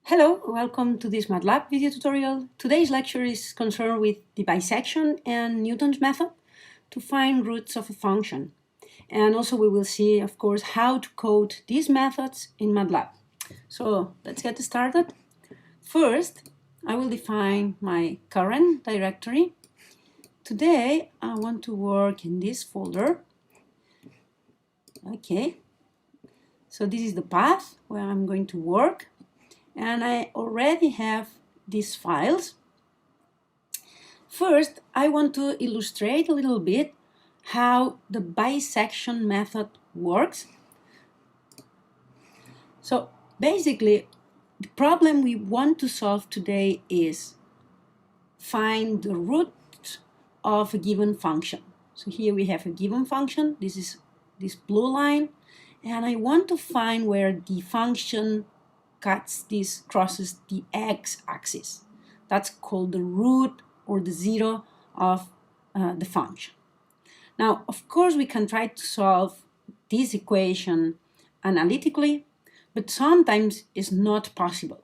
Hello, welcome to this MATLAB video tutorial. Today's lecture is concerned with the bisection and Newton's method to find roots of a function. And also we will see, of course, how to code these methods in MATLAB. So let's get started. First, I will define my current directory. Today, I want to work in this folder. Okay, so this is the path where I'm going to work. And I already have these files. First, I want to illustrate a little bit how the bisection method works. So basically, the problem we want to solve today is find the root of a given function. So here we have a given function. This is this blue line. And I want to find where the function crosses the x-axis. That's called the root or the zero of the function. Now, of course, we can try to solve this equation analytically, but sometimes it's not possible.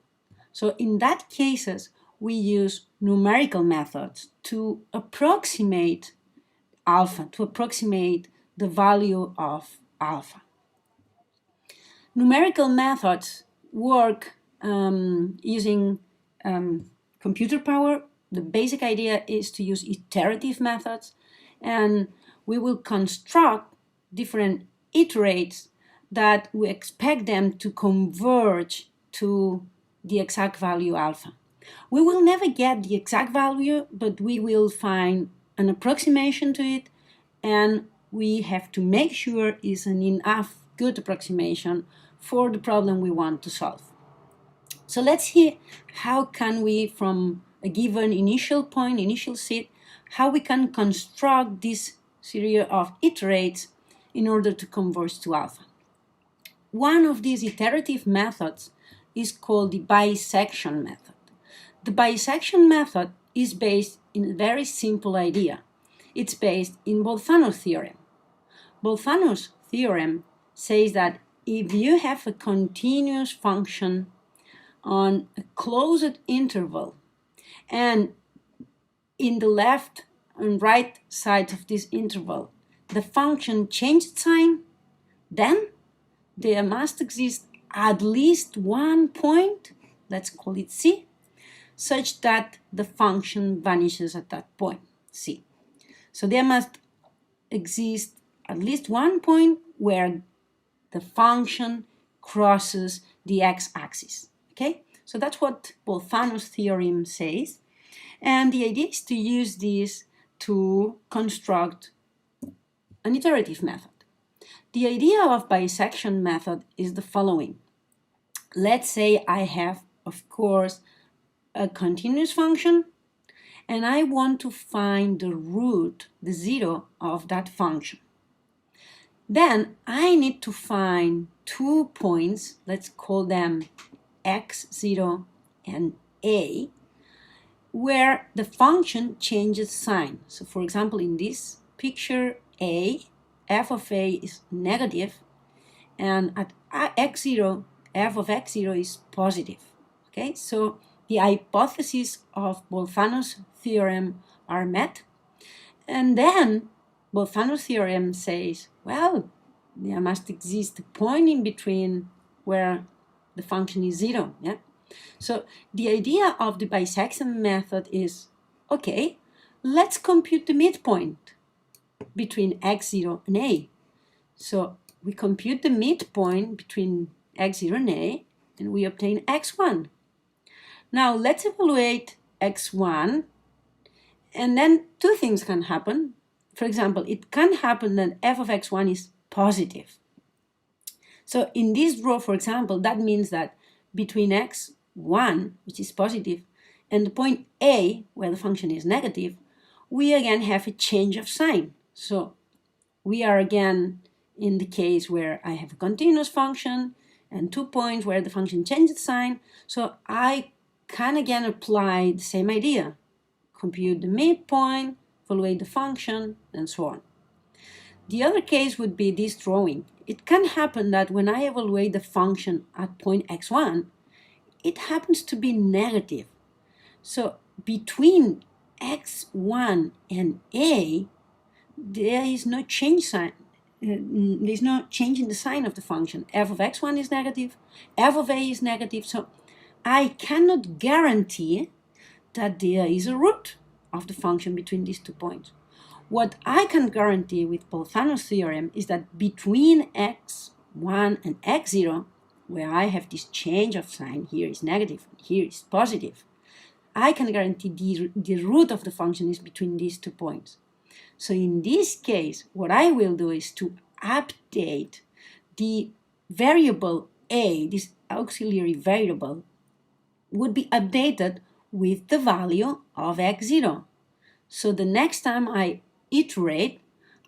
So in that cases, we use numerical methods to approximate alpha, to approximate the value of alpha. Numerical methods work using computer power. The basic idea is to use iterative methods, and we will construct different iterates that we expect them to converge to the exact value alpha. We will never get the exact value, but we will find an approximation to it, and we have to make sure it's an enough good approximation for the problem we want to solve. So let's see how can we, from a given initial point, initial seed, how we can construct this series of iterates in order to converge to alpha. One of these iterative methods is called the bisection method. The bisection method is based in a very simple idea. It's based in Bolzano's theorem. Bolzano's theorem says that if you have a continuous function on a closed interval, and in the left and right side of this interval, the function changed sign, then there must exist at least one point, let's call it C, such that the function vanishes at that point, C. So there must exist at least one point where the function crosses the x-axis. Okay, so that's what Bolzano's theorem says, and the idea is to use this to construct an iterative method. The idea of bisection method is the following. Let's say I have, of course, a continuous function, and I want to find the root, the zero of that function. Then I need to find 2 points, let's call them x0 and a, where the function changes sign. So for example, in this picture, f of a is negative, and at x0, f of x0 is positive. Okay, so the hypotheses of Bolzano's theorem are met, and then Bolzano's theorem says, well, there must exist a point in between where the function is zero. Yeah? So the idea of the bisection method is, okay, let's compute the midpoint between x0 and a. So we compute the midpoint between x0 and a, and we obtain x1. Now let's evaluate x1, and then two things can happen. For example, it can happen that f of x1 is positive. So in this row, for example, that means that between x1, which is positive, and the point a, where the function is negative, we again have a change of sign. So we are again in the case where I have a continuous function and 2 points where the function changes sign. So I can again apply the same idea. Compute the midpoint, evaluate the function, and so on. The other case would be this drawing. It can happen that when I evaluate the function at point x1, it happens to be negative. So between x1 and a, there is no change sign. There's no change in the sign of the function. F of x1 is negative, f of a is negative, so I cannot guarantee that there is a root of the function between these 2 points. What I can guarantee with Bolzano's theorem is that between x1 and x0, where I have this change of sign, here is negative, here is positive, I can guarantee the root of the function is between these 2 points. So in this case, what I will do is to update the variable a, this auxiliary variable, would be updated with the value of x0. So the next time I iterate,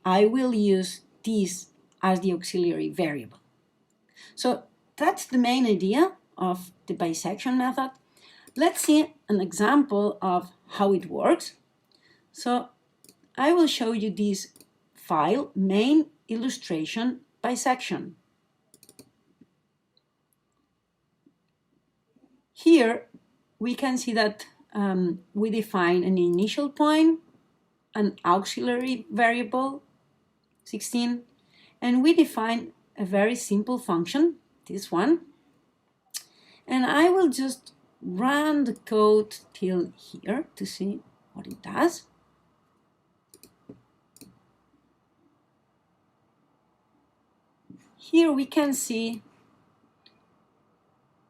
I will use this as the auxiliary variable. So that's the main idea of the bisection method. Let's see an example of how it works. So I will show you this file, main illustration bisection. Here we can see that we define an initial point, an auxiliary variable, 16, and we define a very simple function, this one. And I will just run the code till here to see what it does. Here we can see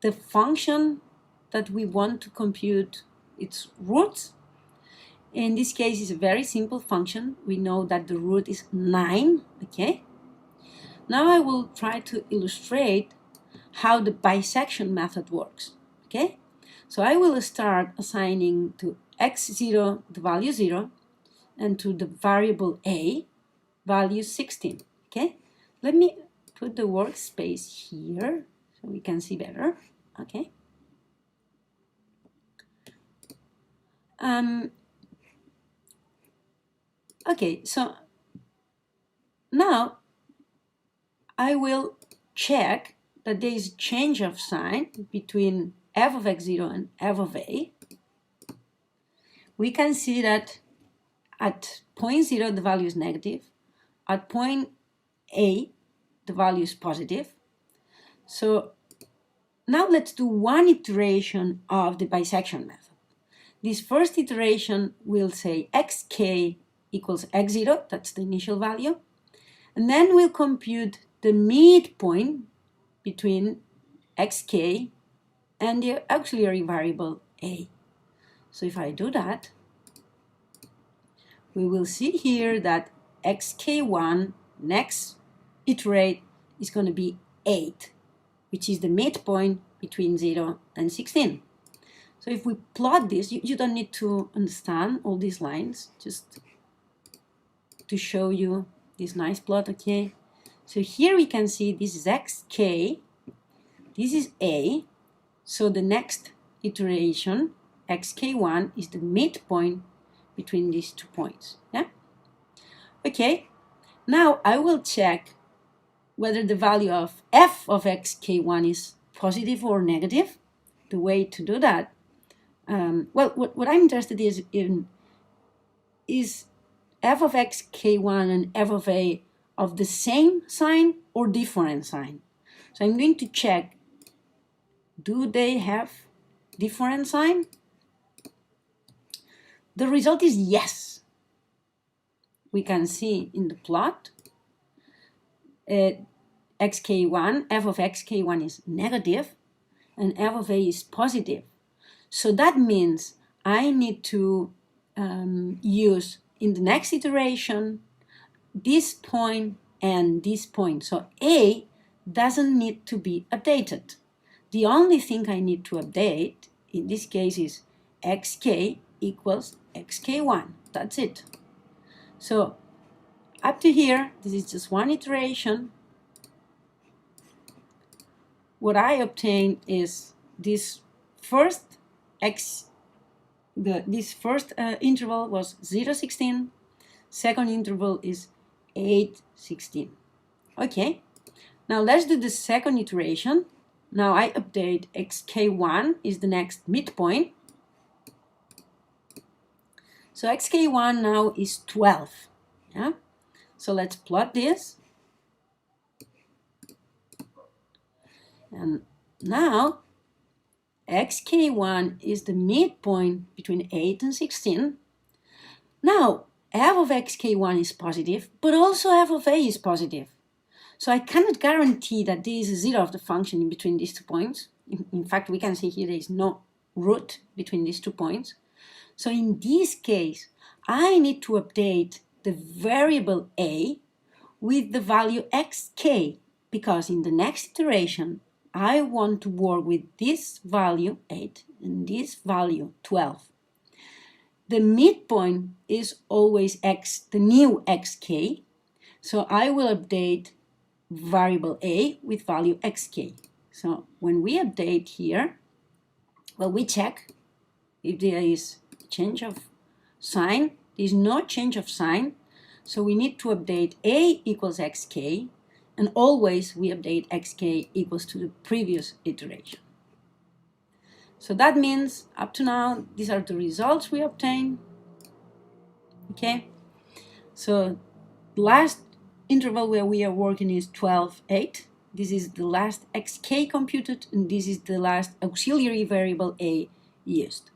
the function that we want to compute its roots. In this case, it's a very simple function. We know that the root is 9, okay? Now I will try to illustrate how the bisection method works, okay? So I will start assigning to x0 the value 0 and to the variable a value 16, okay? Let me put the workspace here so we can see better, okay? Okay, so now I will check that there is a change of sign between f of x0 and f of a. We can see that at point 0 the value is negative, at point a the value is positive. So now let's do one iteration of the bisection method. This first iteration will say xk equals x0, that's the initial value, and then we'll compute the midpoint between xk and the auxiliary variable a. So if I do that, we will see here that xk1 next iterate is going to be 8, which is the midpoint between 0 and 16. So if we plot this, you don't need to understand all these lines, just to show you this nice plot, okay? So here we can see this is xk, this is a, so the next iteration, xk1, is the midpoint between these 2 points, yeah? Okay, now I will check whether the value of f of xk1 is positive or negative. The way to do that, well, what I'm interested in is f of xk1 and f of a of the same sign or different sign. So I'm going to check, do they have different sign? The result is yes. We can see in the plot xk1, f of xk1 is negative and f of a is positive. So that means I need to use in the next iteration this point and this point. So a doesn't need to be updated. The only thing I need to update in this case is xk equals xk1. That's it. So up to here, this is just one iteration. What I obtain is this first interval was 0, 16. Second interval is 8, 16. Okay, now let's do the second iteration. now I update xk1 is the next midpoint. So xk1 now is 12. Yeah? So let's plot this. And now xk1 is the midpoint between 8 and 16. Now f of xk1 is positive, but also f of a is positive. So I cannot guarantee that there is a zero of the function in between these 2 points. In fact, we can see here there is no root between these 2 points. So in this case, I need to update the variable a with the value xk, because in the next iteration, I want to work with this value 8 and this value 12. The midpoint is always x, the new xk, so I will update variable a with value xk. So when we update here, well, we check if there is change of sign. There is no change of sign, so we need to update a equals xk, and always we update xk equals to the previous iteration. So that means up to now these are the results we obtain. Okay, so last interval where we are working is 12, 8. This is the last xk computed, and this is the last auxiliary variable a used.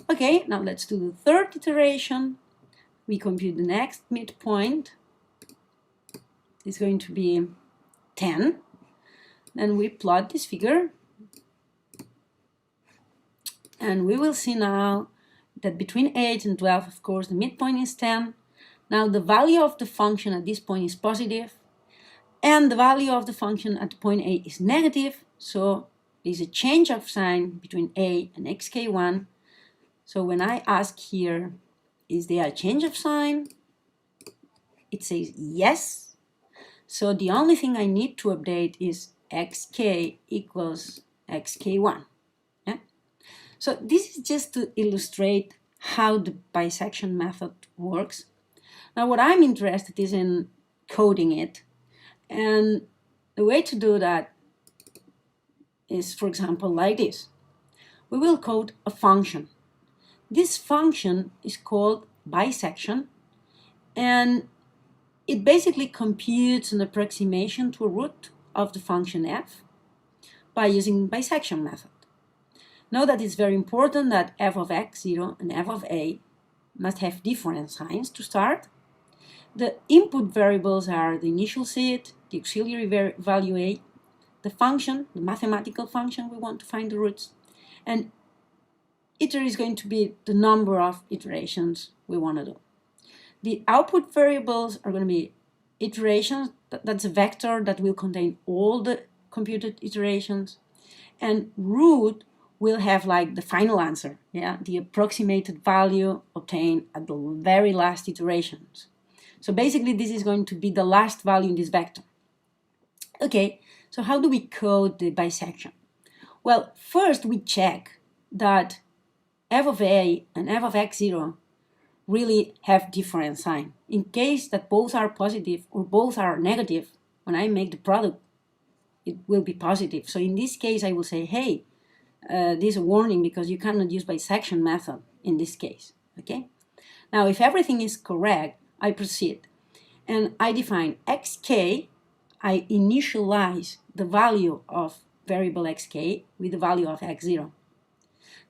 Okay, now let's do the third iteration. We compute the next midpoint. It's going to be 10. Then we plot this figure. And we will see now that between 8 and 12, of course, the midpoint is 10. Now the value of the function at this point is positive, and the value of the function at point A is negative, so there's a change of sign between A and xk1. So when I ask here, is there a change of sign? It says yes. So the only thing I need to update is xk equals xk1. Yeah? So this is just to illustrate how the bisection method works. Now what I'm interested is in coding it. And the way to do that is, for example, like this. We will code a function. This function is called bisection, and it basically computes an approximation to a root of the function f by using bisection method. Know that it's very important that f of x0 and f of a must have different signs to start. The input variables are the initial seed, the auxiliary value a, the function, the mathematical function we want to find the roots, and iter is going to be the number of iterations we want to do. The output variables are going to be iterations, that's a vector that will contain all the computed iterations, and root will have like the final answer, yeah, the approximated value obtained at the very last iterations. So basically this is going to be the last value in this vector. Okay, so how do we code the bisection? Well, first we check that f of a and f of x0 really have different sign. In case that both are positive or both are negative, when I make the product, it will be positive. So in this case, I will say, hey, this is a warning because you cannot use bisection method in this case. Okay. Now, if everything is correct, I proceed and I define xk. I initialize the value of variable xk with the value of x0.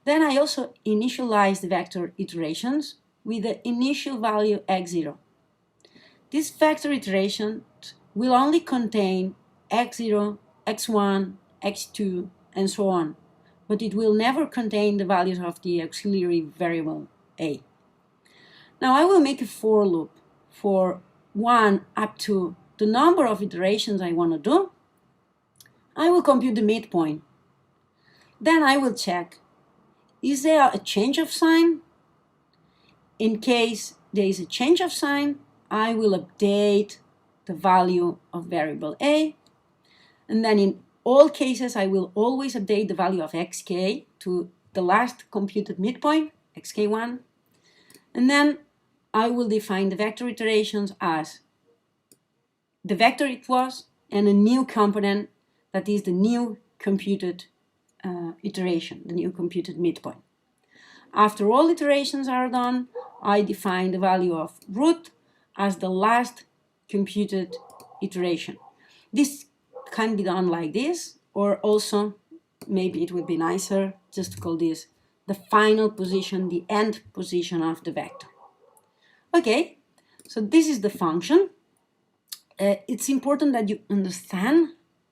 Then I also initialize the vector iterations with the initial value x0. This vector iteration will only contain x0, x1, x2, and so on, but it will never contain the values of the auxiliary variable a. Now I will make a for loop for 1 up to the number of iterations I want to do. I will compute the midpoint. Then I will check, is there a change of sign? In case there is a change of sign, I will update the value of variable a. And then in all cases, I will always update the value of xk to the last computed midpoint, xk1. And then I will define the vector iterations as the vector it was and a new component, that is the new computed iteration, the new computed midpoint. After all iterations are done, I define the value of root as the last computed iteration. This can be done like this, or also maybe it would be nicer just to call this the final position, the end position of the vector. Okay, so this is the function. It's important that you understand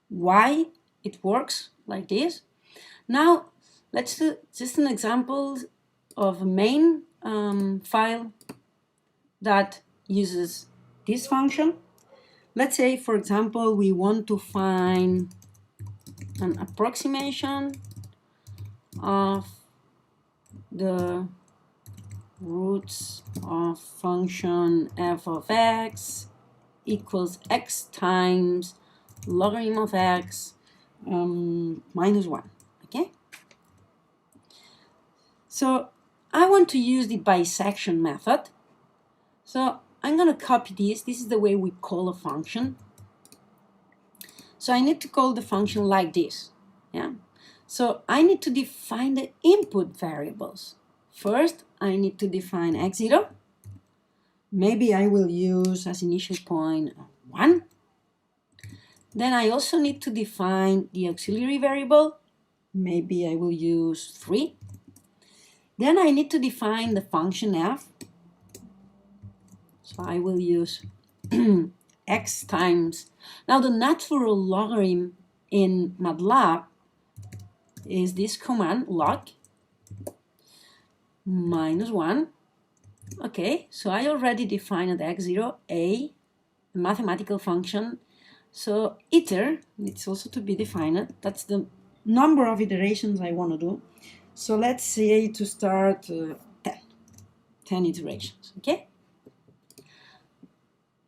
why it works like this. Now, let's do just an example of a main file that uses this function. Let's say, for example, we want to find an approximation of the roots of function f of x equals x times logarithm of x minus 1. Okay? So I want to use the bisection method. So I'm going to copy this. This is the way we call a function. So I need to call the function like this. Yeah. So I need to define the input variables. First, I need to define x0. Maybe I will use as initial point 1. Then I also need to define the auxiliary variable. Maybe I will use 3. Then I need to define the function f. So I will use x times. Now the natural logarithm in MATLAB is this command log minus 1. Okay, so I already defined at x0 a mathematical function. So iter needs also to be defined. That's the number of iterations I want to do. So let's say to start 10 iterations. Okay.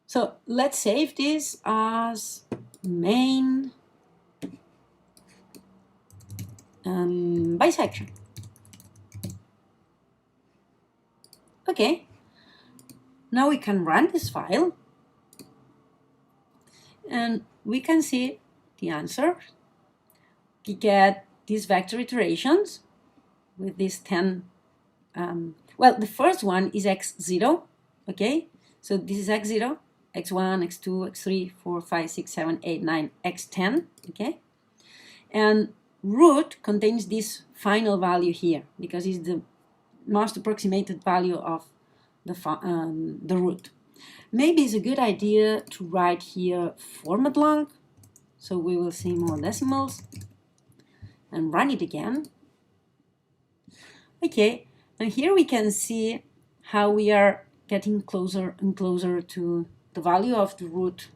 So let's save this as main bisection. Okay, now we can run this file and we can see the answer. We get these vector iterations with these 10. Well, the first one is x0. Okay, so this is x0, x1, x2, x3, 4, 5, 6, 7, 8, 9, x10. Okay, and root contains this final value here because it's the most approximated value of the root. Maybe it's a good idea to write here format long, so we will see more decimals, and run it again. Okay, and here we can see how we are getting closer and closer to the value of the root.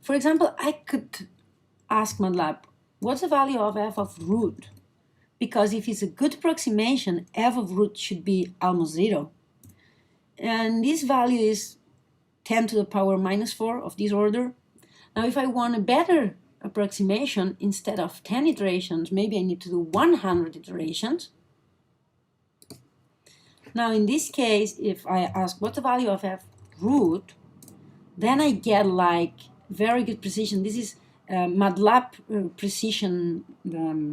For example, I could ask MATLAB, what's the value of f of root? Because if it's a good approximation, f of root should be almost 0. And this value is 10 to the power minus 4 of this order. Now, if I want a better approximation, instead of 10 iterations, maybe I need to do 100 iterations. Now, in this case, if I ask what's the value of f root, then I get like very good precision. This is MATLAB precision,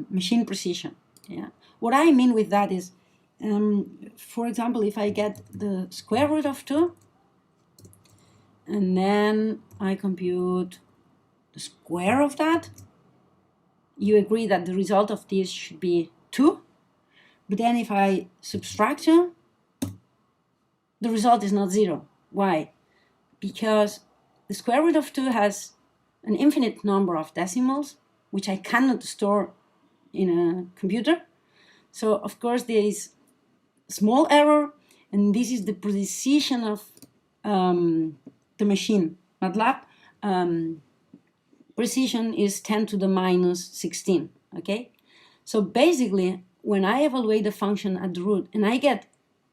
machine precision. Yeah. What I mean with that is, for example, if I get the square root of 2, and then I compute the square of that, you agree that the result of this should be 2. But then if I subtract 2, the result is not 0. Why? Because the square root of 2 has an infinite number of decimals, which I cannot store in a computer. So, of course, there is a small error, and this is the precision of the machine. MATLAB precision is 10 to the minus 16, okay? So basically, when I evaluate the function at the root, and I get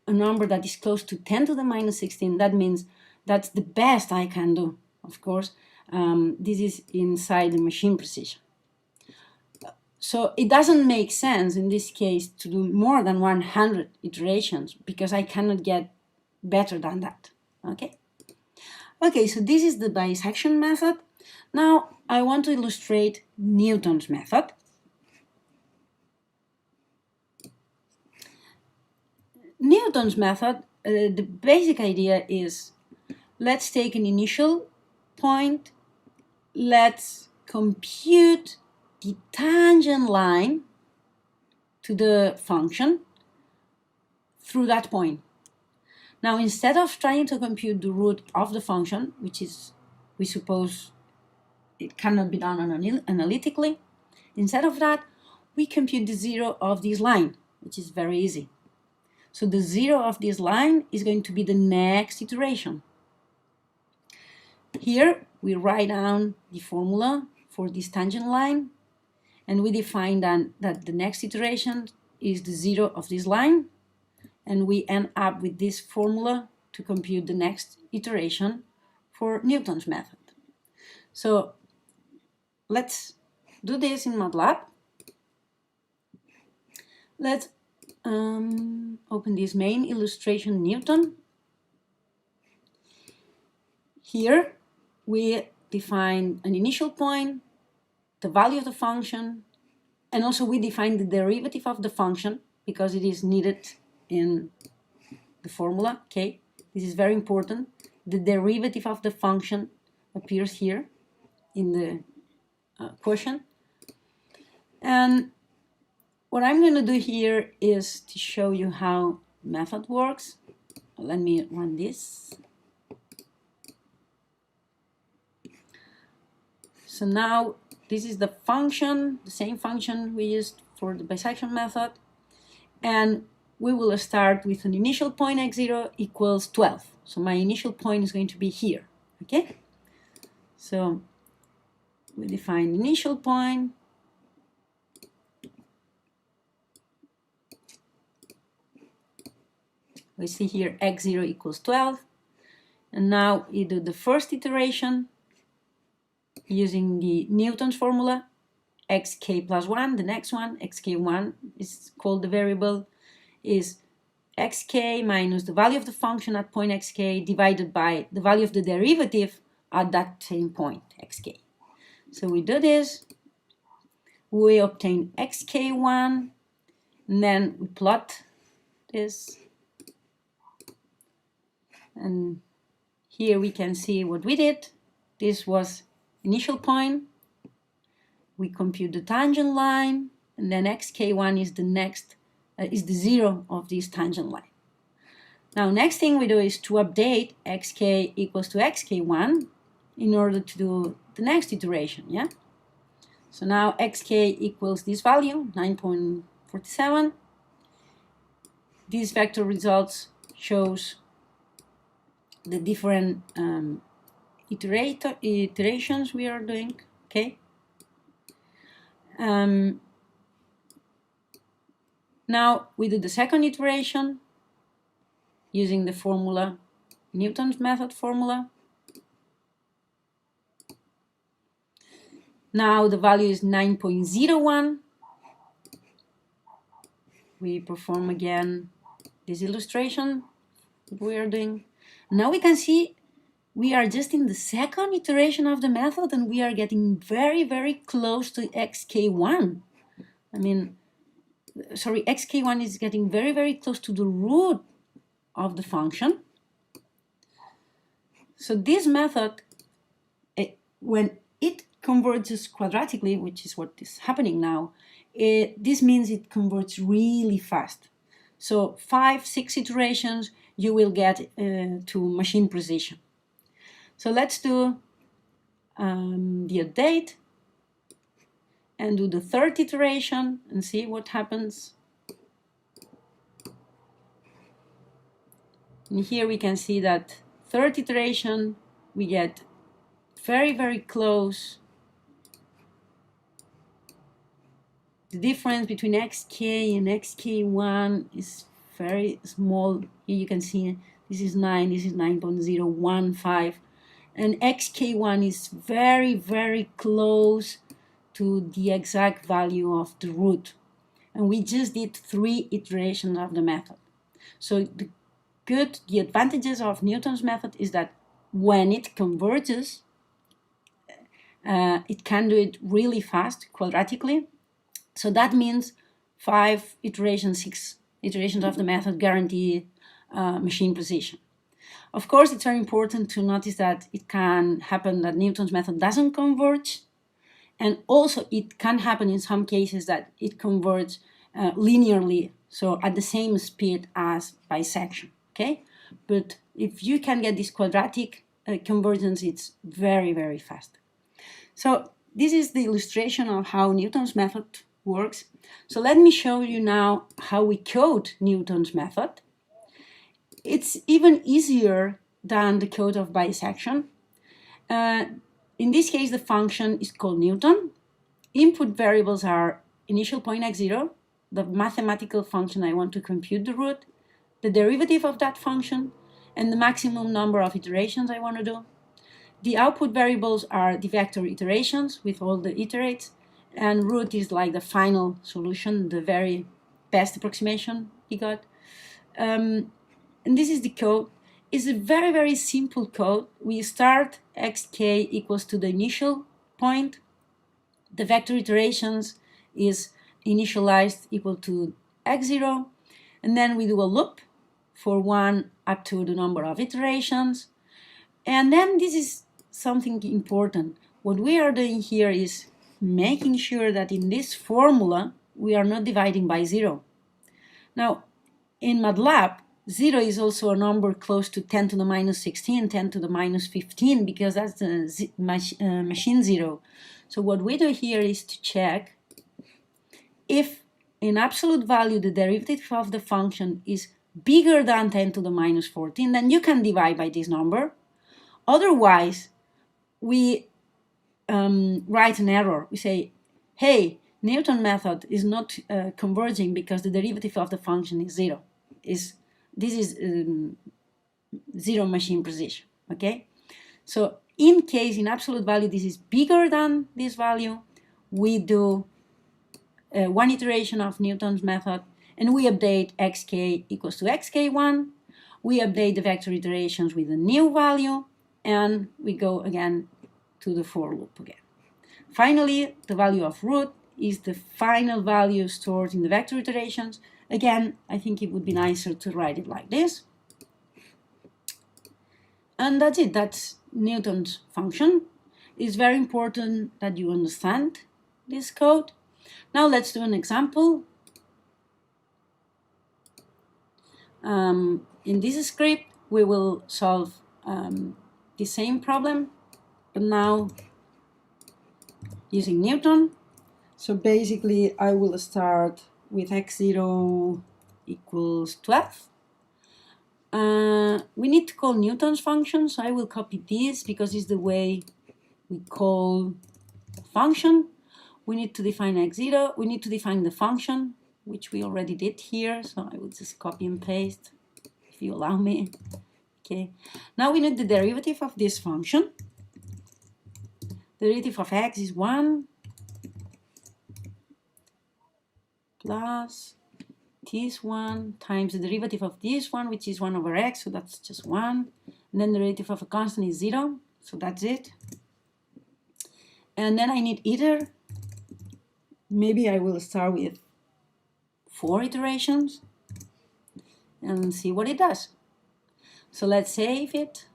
a number that is close to 10 to the minus 16, that means that's the best I can do, of course. This is inside the machine precision. So it doesn't make sense in this case to do more than 100 iterations because I cannot get better than that, okay? Okay, so this is the bisection method. Now I want to illustrate Newton's method. Newton's method, the basic idea is, let's take an initial point, let's compute the tangent line to the function through that point. Now, instead of trying to compute the root of the function, which is, we suppose, it cannot be done analytically, instead of that, we compute the zero of this line, which is very easy. So the zero of this line is going to be the next iteration. Here, we write down the formula for this tangent line, and we define then that the next iteration is the zero of this line, and we end up with this formula to compute the next iteration for Newton's method. So let's do this in MATLAB. Let's open this main illustration Newton. Here we define an initial point, the value of the function, and also we define the derivative of the function because it is needed in the formula. Okay, this is very important. The derivative of the function appears here in the quotient. And what I'm going to do here is to show you how method works. Let me run this. So now this is the function, the same function we used for the bisection method. And we will start with an initial point x0 equals 12. So my initial point is going to be here. Okay? So we define initial point. We see here x0 equals 12. And now we do the first iteration using the Newton's formula, xk plus 1. The next one, xk1, is called the variable, is xk minus the value of the function at point xk divided by the value of the derivative at that same point, xk. So we do this, we obtain xk1, and then we plot this. And here we can see what we did. This was initial point. We compute the tangent line, and then xk1 is the next, is the zero of this tangent line. Now, next thing we do is to update xk equals to xk1 in order to do the next iteration. Yeah. So now xk equals this value, 9.47. This vector results shows the different iterations we are doing. Okay. Now we do the second iteration using the formula, Newton's method formula. Now the value is 9.01. We perform again this illustration that we are doing. Now we can see we are just in the second iteration of the method and we are getting very, very close to xk1. I mean, sorry, xk1 is getting very, very close to the root of the function. So this method, when it converges quadratically, which is what is happening now, this means it converts really fast. So 5-6 iterations, you will get to machine precision. So let's do the update and do the third iteration and see what happens. And here we can see that third iteration, we get very, very close. The difference between xk and xk1 is very small. Here you can see this is 9, this is 9.015. And xk1 is very, very close to the exact value of the root. And we just did 3 iterations of the method. So the advantages of Newton's method is that when it converges, it can do it really fast, quadratically. So that means 5 iterations, 6 iterations of the method guarantee machine precision. Of course, it's very important to notice that it can happen that Newton's method doesn't converge, and also it can happen in some cases that it converges linearly, so at the same speed as bisection, okay? But if you can get this quadratic convergence, it's very, very fast. So this is the illustration of how Newton's method works. So let me show you now how we code Newton's method. It's even easier than the code of bisection. In this case, the function is called Newton. Input variables are initial point x0, the mathematical function I want to compute the root, the derivative of that function, and the maximum number of iterations I want to do. The output variables are the vector iterations with all the iterates, and root is like the final solution, the very best approximation we got. And this is the code. It's a very, very simple code. We start xk equals to the initial point. The vector iterations is initialized equal to x0. And then we do a loop for 1 up to the number of iterations. And then this is something important. What we are doing here is making sure that in this formula we are not dividing by 0. Now, in MATLAB, 0 is also a number close to 10 to the minus 16, 10 to the minus 15, because that's the machine 0. So what we do here is to check if in absolute value the derivative of the function is bigger than 10 to the minus 14, then you can divide by this number. Otherwise, we write an error. We say, hey, Newton method is not converging because the derivative of the function is 0. This is 0 machine precision, okay? So in case in absolute value this is bigger than this value, we do one iteration of Newton's method, and we update xk equals to xk1. We update the vector iterations with a new value, and we go again to the for loop again. Finally, the value of root is the final value stored in the vector iterations. Again, I think it would be nicer to write it like this. And that's it. That's Newton's function. It's very important that you understand this code. Now let's do an example. In this script, we will solve the same problem, but now using Newton. So basically, I will start with x0 equals 12. We need to call Newton's function, so I will copy this because it's the way we call the function. We need to define x0. We need to define the function, which we already did here, so I will just copy and paste, if you allow me. Okay. Now we need the derivative of this function. The derivative of x is 1 plus this one times the derivative of this one, which is 1 over x, so that's just 1. And then the derivative of a constant is 0, so that's it. And then I need either, maybe I will start with 4 iterations and see what it does. So let's save it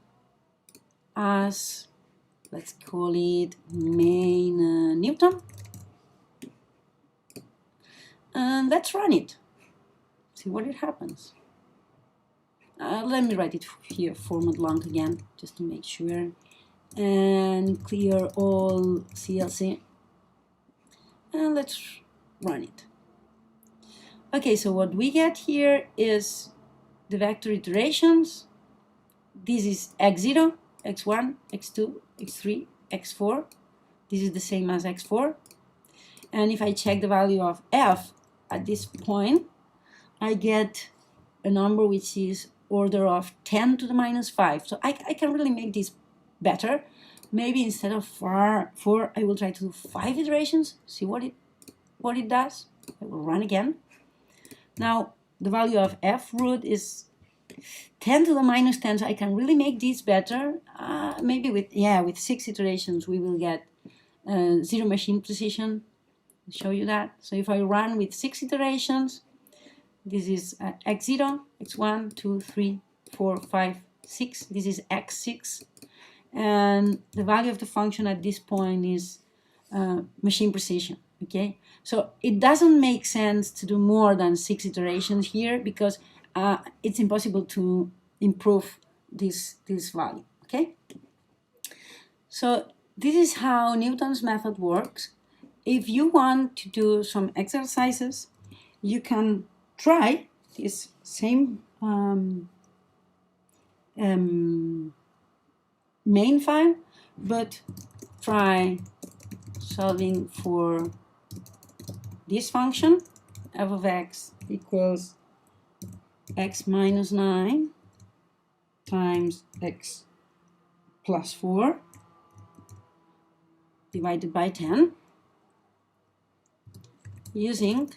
as, let's call it main Newton. And let's run it. See what it happens. Let me write it here, format long again, just to make sure. And clear all CLC. And let's run it. Okay, so what we get here is the vector iterations. This is x0, x1, x2, x3, x4. This is the same as x4. And if I check the value of f at this point, I get a number which is order of 10 to the minus 5. So I can really make this better. Maybe instead of 4, I will try to do 5 iterations, see what it does. I will run again. Now, the value of f root is 10 to the minus 10, so I can really make this better. Maybe with 6 iterations we will get zero machine precision. I'll show you that. So if I run with 6 iterations, this is x0, x1, 2, 3, 4, 5, 6. This is x6. And the value of the function at this point is machine precision. Okay, so it doesn't make sense to do more than 6 iterations here because it's impossible to improve this value. Okay, so this is how Newton's method works. If you want to do some exercises, you can try this same main file, but try solving for this function, f of x equals x minus 9 times x plus 4 divided by 10, using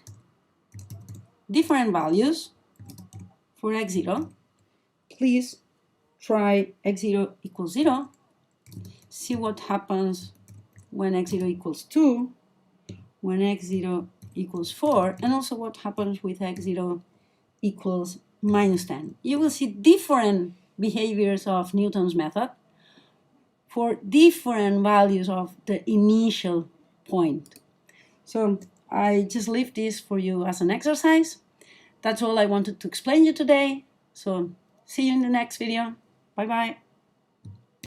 different values for x0. Please try x0 equals 0. See what happens when x0 equals 2, when x0 equals 4, and also what happens with x0 equals minus 10. You will see different behaviors of Newton's method for different values of the initial point. So I just leave this for you as an exercise. That's all I wanted to explain you today. So see you in the next video. Bye bye.